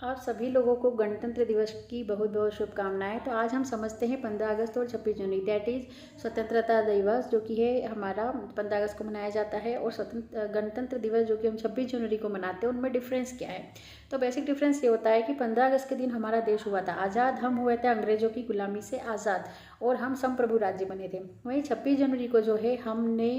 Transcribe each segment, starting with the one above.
आप सभी लोगों को गणतंत्र दिवस की बहुत बहुत शुभकामनाएं। तो आज हम समझते हैं 15 अगस्त और 26 जनवरी, दैट इज़ स्वतंत्रता दिवस, जो कि है हमारा 15 अगस्त को मनाया जाता है, और गणतंत्र दिवस जो कि हम 26 जनवरी को मनाते हैं, उनमें डिफरेंस क्या है। तो बेसिक डिफरेंस ये होता है कि 15 अगस्त के दिन हमारा देश हुआ था आज़ाद, हम हुए थे अंग्रेजों की गुलामी से आज़ाद, और हम संप्रभु राज्य बने थे। वहीं 26 जनवरी को जो है हमने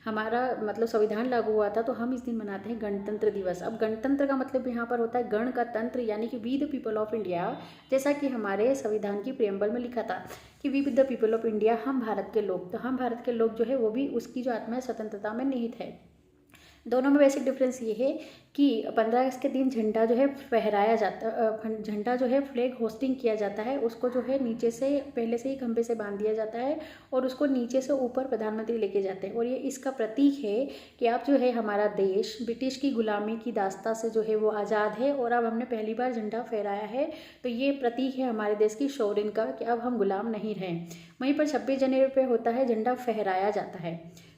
हमारा मतलब संविधान लागू हुआ था, तो हम इस दिन मनाते हैं गणतंत्र दिवस। अब गणतंत्र का मतलब यहाँ पर होता है गण का तंत्र, यानी कि we the people of India, जैसा कि हमारे संविधान की प्रेम्बल में लिखा था कि we with the people of India, हम भारत के लोग। तो हम भारत के लोग जो है वो भी उसकी जो आत्मा है स्वतंत्रता में निहित है। दोनों में बेसिक डिफरेंस ये है कि 15 अगस्त के दिन झंडा जो है फहराया जाता, झंडा जो है फ्लैग होस्टिंग किया जाता है, उसको जो है नीचे से पहले से ही खंभे से बांध दिया जाता है, और उसको नीचे से ऊपर प्रधानमंत्री लेके जाते हैं। और ये इसका प्रतीक है कि अब जो है हमारा देश ब्रिटिश की गुलामी की दास्ता से जो है वो आज़ाद है, और अब हमने पहली बार झंडा फहराया है। तो ये प्रतीक है हमारे देश की शौर्य का कि अब हम गुलाम नहीं रहे। वहीं पर 26 जनवरी पे होता है झंडा फहराया जाता है।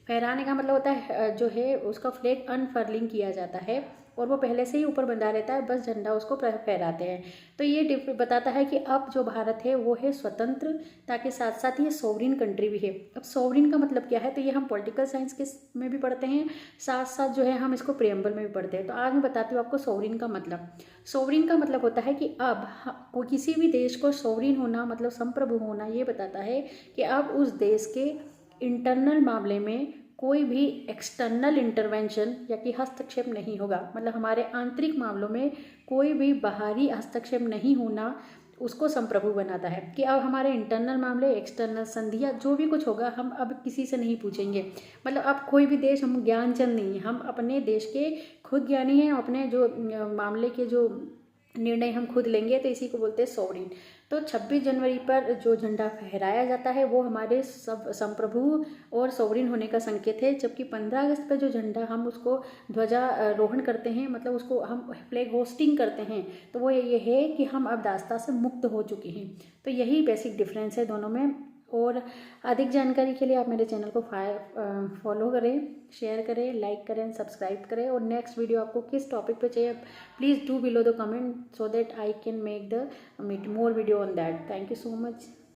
फहराने का मतलब होता है जो है उसका फ्लैग अनफर्लिंग किया जाता है, और वो पहले से ही ऊपर बंधा रहता है, बस झंडा उसको फहराते हैं। तो ये बताता है कि अब जो भारत है वो है स्वतंत्रता के साथ साथ ये सोवरिन कंट्री भी है। अब सोवरिन का मतलब क्या है, तो ये हम पॉलिटिकल साइंस के में भी पढ़ते हैं, साथ साथ जो है हम इसको प्रेम्बल में भी पढ़ते हैं। तो आज मैं बताती हूँ आपको सोवरिन का मतलब। सोवरिन का मतलब होता है कि अब किसी भी देश को सोवरिन होना मतलब संप्रभु होना, ये बताता है कि अब उस देश के इंटरनल मामले में कोई भी एक्सटर्नल इंटरवेंशन या कि हस्तक्षेप नहीं होगा। मतलब हमारे आंतरिक मामलों में कोई भी बाहरी हस्तक्षेप नहीं होना उसको संप्रभु बनाता है, कि अब हमारे इंटरनल मामले, एक्सटर्नल संधियाँ जो भी कुछ होगा हम अब किसी से नहीं पूछेंगे। मतलब अब कोई भी देश, हम ज्ञानचंद नहीं है, हम अपने देश के खुद ज्ञानी हैं, अपने जो मामले के जो निर्णय हम खुद लेंगे, तो इसी को बोलते हैं सोवरिन। तो 26 जनवरी पर जो झंडा फहराया जाता है वो हमारे सब संप्रभु और सोवरिन होने का संकेत है, जबकि 15 अगस्त पर जो झंडा हम उसको ध्वजारोहण करते हैं, मतलब उसको हम फ्लैग होस्टिंग करते हैं, तो वो ये है कि हम अब दास्ता से मुक्त हो चुके हैं। तो यही बेसिक डिफरेंस है दोनों में। और अधिक जानकारी के लिए आप मेरे चैनल को फॉलो करें, शेयर करें, लाइक करें, सब्सक्राइब करें। और नेक्स्ट वीडियो आपको किस टॉपिक पे चाहिए, please do below the comment so that I can make the more video on that. Thank you so much.